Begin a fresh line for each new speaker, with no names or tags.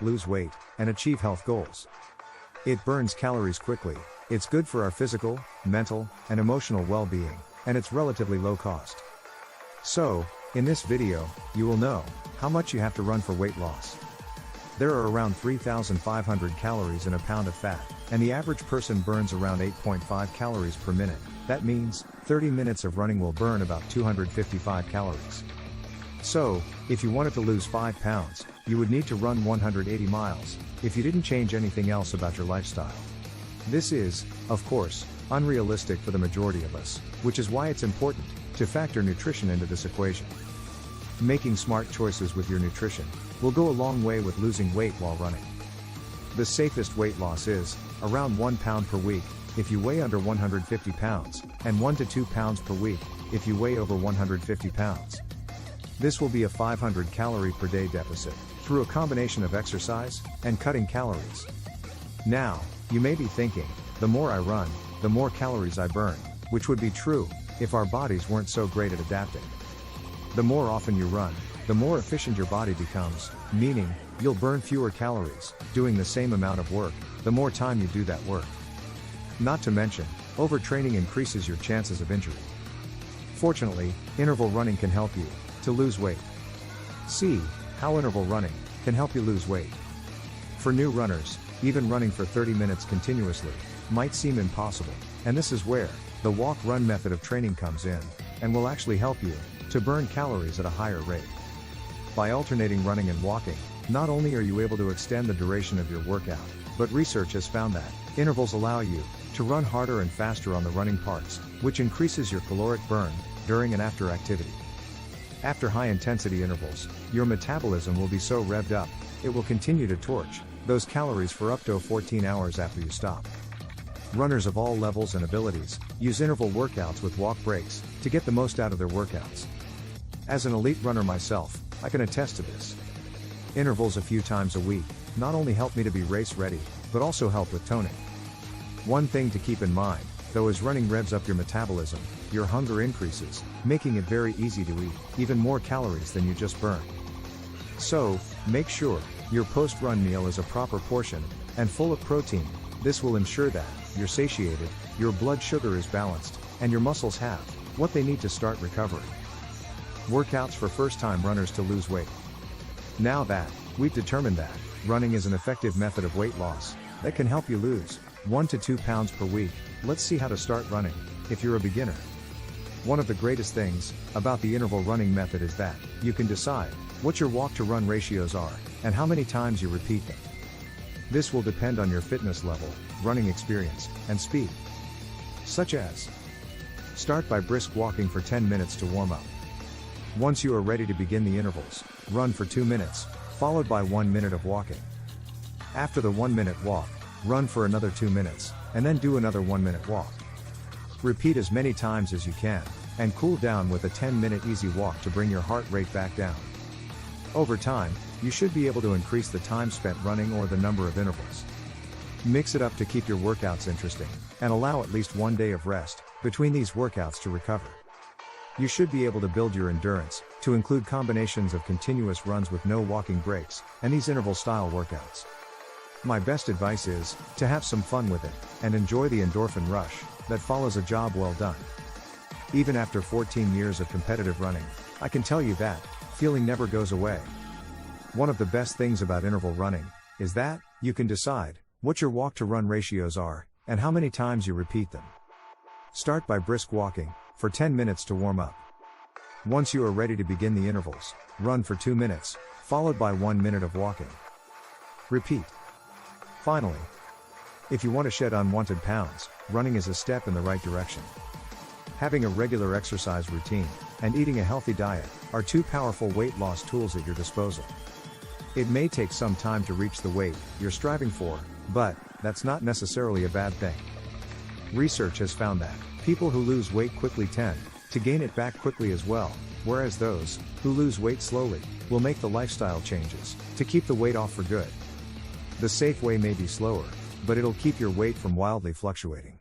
lose weight, and achieve health goals. It burns calories quickly, it's good for our physical, mental, and emotional well-being, and it's relatively low cost. So, in this video, you will know how much you have to run for weight loss. There are around 3,500 calories in a pound of fat, and the average person burns around 8.5 calories per minute. That means 30 minutes of running will burn about 255 calories. So, if you wanted to lose 5 pounds, you would need to run 180 miles, if you didn't change anything else about your lifestyle. This is, of course, unrealistic for the majority of us, which is why it's important to factor nutrition into this equation. Making smart choices with your nutrition will go a long way with losing weight while running. The safest weight loss is around 1 pound per week if you weigh under 150 pounds, and 1 to 2 pounds per week if you weigh over 150 pounds. This will be a 500 calorie per day deficit through a combination of exercise and cutting calories. Now, you may be thinking, the more I run, the more calories I burn, which would be true if our bodies weren't so great at adapting. The more often you run, the more efficient your body becomes, meaning, you'll burn fewer calories, doing the same amount of work, the more time you do that work. Not to mention, overtraining increases your chances of injury. Fortunately, interval running can help you to lose weight. See how interval running can help you lose weight. For new runners, even running for 30 minutes continuously might seem impossible, and this is where the walk-run method of training comes in, and will actually help you to burn calories at a higher rate. By alternating running and walking, not only are you able to extend the duration of your workout, but research has found that intervals allow you to run harder and faster on the running parts, which increases your caloric burn during and after activity. After high-intensity intervals, your metabolism will be so revved up, it will continue to torch those calories for up to 14 hours after you stop. Runners of all levels and abilities use interval workouts with walk breaks to get the most out of their workouts. As an elite runner myself, I can attest to this. Intervals a few times a week not only help me to be race ready, but also help with toning. One thing to keep in mind, though, is running revs up your metabolism, your hunger increases, making it very easy to eat even more calories than you just burned. So, make sure your post-run meal is a proper portion and full of protein. This will ensure that you're satiated, your blood sugar is balanced, and your muscles have what they need to start recovery. Workouts for first-time runners to lose weight. Now that we've determined that running is an effective method of weight loss that can help you lose 1 to 2 pounds per week, let's see how to start running if you're a beginner. One of the greatest things about the interval running method is that you can decide what your walk-to-run ratios are and how many times you repeat them. This will depend on your fitness level, running experience, and speed. Such as, start by brisk walking for 10 minutes to warm up. Once you are ready to begin the intervals, run for 2 minutes, followed by 1 minute of walking. After the 1-minute walk, run for another 2 minutes, and then do another 1-minute walk. Repeat as many times as you can, and cool down with a 10-minute easy walk to bring your heart rate back down. Over time, you should be able to increase the time spent running or the number of intervals. Mix it up to keep your workouts interesting, and allow at least 1 day of rest between these workouts to recover. You should be able to build your endurance to include combinations of continuous runs with no walking breaks, and these interval-style workouts. My best advice is to have some fun with it, and enjoy the endorphin rush that follows a job well done. Even after 14 years of competitive running, I can tell you that feeling never goes away. One of the best things about interval running is that you can decide what your walk-to-run ratios are and how many times you repeat them. Start by brisk walking for 10 minutes to warm up. Once you are ready to begin the intervals, run for 2 minutes, followed by 1 minute of walking. Repeat. Finally, if you want to shed unwanted pounds, running is a step in the right direction. Having a regular exercise routine and eating a healthy diet are 2 powerful weight loss tools at your disposal. It may take some time to reach the weight you're striving for, but that's not necessarily a bad thing. Research has found that people who lose weight quickly tend to gain it back quickly as well, whereas those who lose weight slowly will make the lifestyle changes to keep the weight off for good. The safe way may be slower, but it'll keep your weight from wildly fluctuating.